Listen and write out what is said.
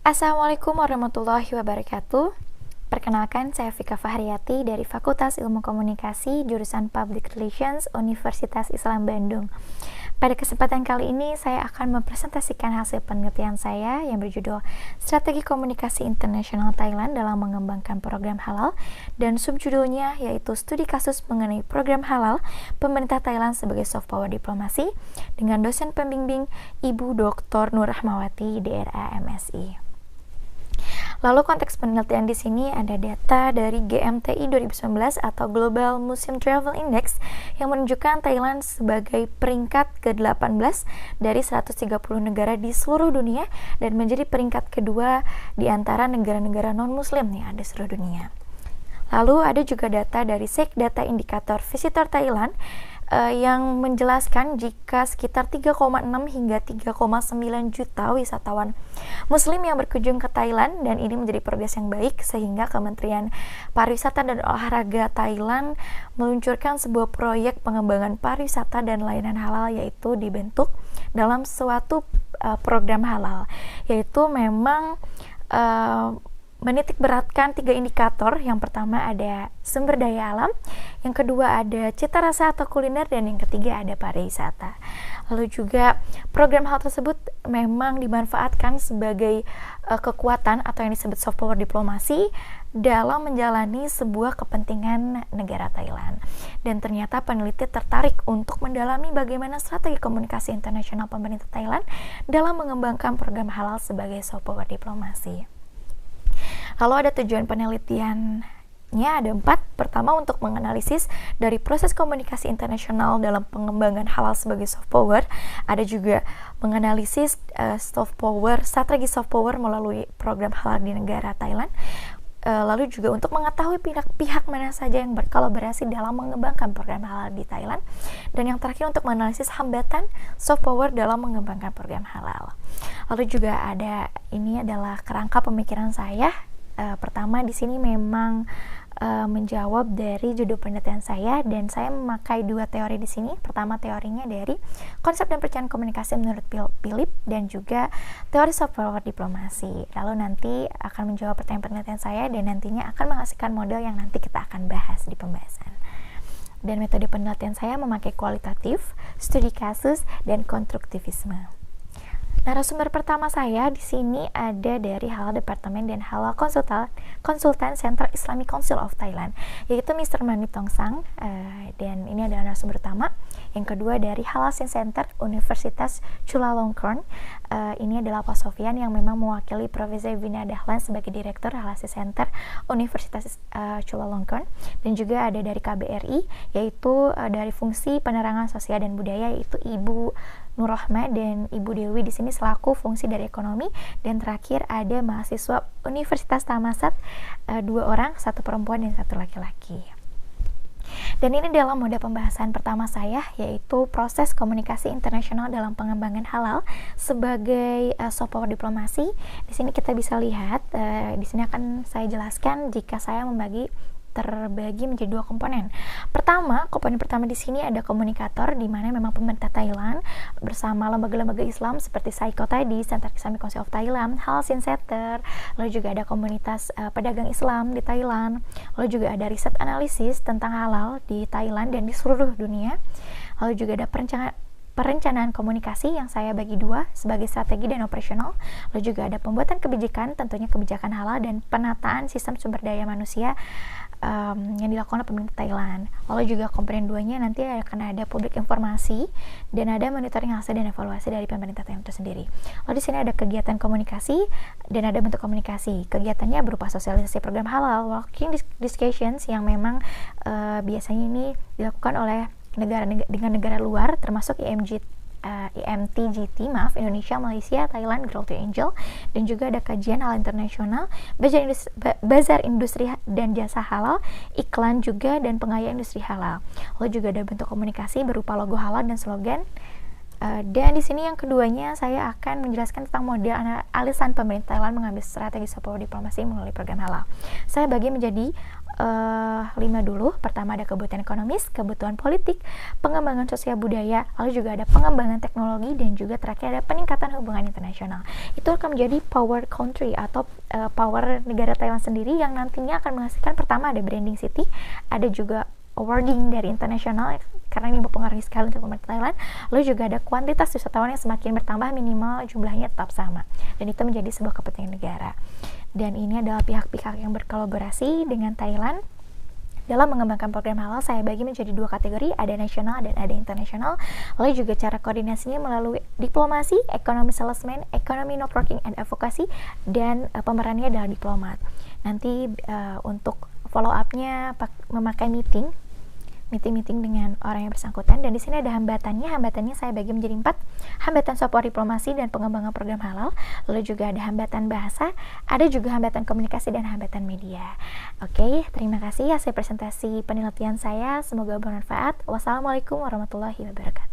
Assalamualaikum warahmatullahi wabarakatuh. Perkenalkan, saya Fika Fahriyati dari Fakultas Ilmu Komunikasi, jurusan Public Relations, Universitas Islam Bandung. Pada kesempatan kali ini, saya akan mempresentasikan hasil penelitian saya yang berjudul Strategi Komunikasi Internasional Thailand dalam Mengembangkan Program Halal, dan subjudulnya yaitu Studi Kasus Mengenai Program Halal Pemerintah Thailand sebagai Soft Power Diplomasi, dengan dosen pembimbing Ibu Dr. Nur Rahmawati, DRA MSI. Lalu konteks penelitian di sini ada data dari GMTI 2019 atau Global Muslim Travel Index yang menunjukkan Thailand sebagai peringkat ke-18 dari 130 negara di seluruh dunia dan menjadi peringkat kedua di antara negara-negara non-muslim nih ada seluruh dunia. Lalu ada juga data dari SEC Data Indikator Visitor Thailand yang menjelaskan jika sekitar 3,6 hingga 3,9 juta wisatawan muslim yang berkunjung ke Thailand, dan ini menjadi progres yang baik sehingga Kementerian Pariwisata dan Olahraga Thailand meluncurkan sebuah proyek pengembangan pariwisata dan layanan halal, yaitu dibentuk dalam suatu program halal, yaitu memang menitik beratkan 3 indikator. Yang pertama ada sumber daya alam, yang kedua ada cita rasa atau kuliner, dan yang ketiga ada pariwisata. Lalu juga program hal tersebut memang dimanfaatkan sebagai kekuatan atau yang disebut soft power diplomasi dalam menjalani sebuah kepentingan negara Thailand. Dan ternyata peneliti tertarik untuk mendalami bagaimana strategi komunikasi internasional pemerintah Thailand dalam mengembangkan program halal sebagai soft power diplomasi. Lalu ada tujuan penelitiannya ada 4. Pertama, untuk menganalisis dari proses komunikasi internasional dalam pengembangan halal sebagai soft power. Ada juga menganalisis strategi soft power melalui program halal di negara Thailand. Lalu juga untuk mengetahui pihak mana saja yang berkolaborasi dalam mengembangkan program halal di Thailand. Dan yang terakhir, untuk menganalisis hambatan soft power dalam mengembangkan program halal. Lalu juga ada, ini adalah kerangka pemikiran saya. Pertama di sini memang menjawab dari judul penelitian saya, dan saya memakai 2 teori di sini. Pertama, teorinya dari konsep dan perencanaan komunikasi menurut Philip, dan juga teori soft power diplomasi. Lalu nanti akan menjawab pertanyaan penelitian saya, dan nantinya akan menghasilkan model yang nanti kita akan bahas di pembahasan. Dan metode penelitian saya memakai kualitatif, studi kasus, dan konstruktivisme. Narasumber pertama saya di sini ada dari Halal Departemen dan Halal Konsultan Center Islamic Council of Thailand, yaitu Mr. Mani Tongsang, dan ini adalah narasumber pertama. Yang kedua dari Halal Science Center Universitas Chulalongkorn, ini adalah Pak Sofian yang memang mewakili Profesor Vina Dahlan sebagai Direktur Halal Science Center Universitas Chulalongkorn, dan juga ada dari KBRI, yaitu dari Fungsi Penerangan Sosial dan Budaya, yaitu Ibu Nur Rahma dan Ibu Dewi di sini selaku fungsi dari ekonomi. Dan terakhir ada mahasiswa Universitas Thammasat, 2 orang, 1 perempuan dan 1 laki-laki. Dan ini dalam mode pembahasan pertama saya, yaitu proses komunikasi internasional dalam pengembangan halal sebagai soft power diplomasi. Di sini kita bisa lihat, di sini akan saya jelaskan jika saya terbagi menjadi 2 komponen. Pertama, komponen pertama di sini ada komunikator, di mana memang pemerintah Thailand bersama lembaga-lembaga Islam seperti SAICO tadi, Center Islamic Council of Thailand, Halal Science Center, lalu juga ada komunitas pedagang Islam di Thailand, lalu juga ada riset analisis tentang halal di Thailand dan di seluruh dunia. Lalu juga ada perencanaan komunikasi yang saya bagi 2 sebagai strategi dan operasional. Lalu juga ada pembuatan kebijakan, tentunya kebijakan halal, dan penataan sistem sumber daya manusia yang dilakukan oleh pemerintah Thailand. Lalu juga komponen 2-nya nanti akan ada publik informasi, dan ada monitoring hasil dan evaluasi dari pemerintah Thailand itu sendiri. Lalu di sini ada kegiatan komunikasi dan ada bentuk komunikasi. Kegiatannya berupa sosialisasi program halal, walking discussions yang memang biasanya ini dilakukan oleh negara luar, termasuk IMTGT, Indonesia, Malaysia, Thailand, Grow to Angel, dan juga ada kajian halal internasional, bazar industri dan jasa halal, iklan juga, dan pengayaan industri halal. Lalu juga ada bentuk komunikasi berupa logo halal dan slogan Dan di sini yang keduanya saya akan menjelaskan tentang model alasan pemerintah Thailand mengambil strategi soft power diplomasi melalui program halal. Saya bagi menjadi 5 dulu. Pertama ada kebutuhan ekonomis, kebutuhan politik, pengembangan sosial budaya, lalu juga ada pengembangan teknologi, dan juga terakhir ada peningkatan hubungan internasional. Itu akan menjadi power country atau power negara Thailand sendiri yang nantinya akan menghasilkan, pertama ada branding city, ada juga awarding dari internasional karena ini mempengaruhi sekali untuk pemerintah Thailand. Lalu juga ada kuantitas wisatawan yang semakin bertambah, minimal jumlahnya tetap sama, dan itu menjadi sebuah kepentingan negara. Dan ini adalah pihak-pihak yang berkolaborasi dengan Thailand dalam mengembangkan program halal. Saya bagi menjadi 2 kategori, ada nasional dan ada internasional. Lalu juga cara koordinasinya melalui diplomasi, ekonomi salesman, ekonomi networking and advocacy, dan pemerannya adalah diplomat. Nanti untuk follow up-nya memakai meeting dengan orang yang bersangkutan. Dan di sini ada hambatannya saya bagi menjadi 4. Hambatan soft power diplomasi dan pengembangan program halal, lalu juga ada hambatan bahasa, ada juga hambatan komunikasi dan hambatan media. Oke, terima kasih hasil presentasi penelitian saya, semoga bermanfaat. Wassalamualaikum warahmatullahi wabarakatuh.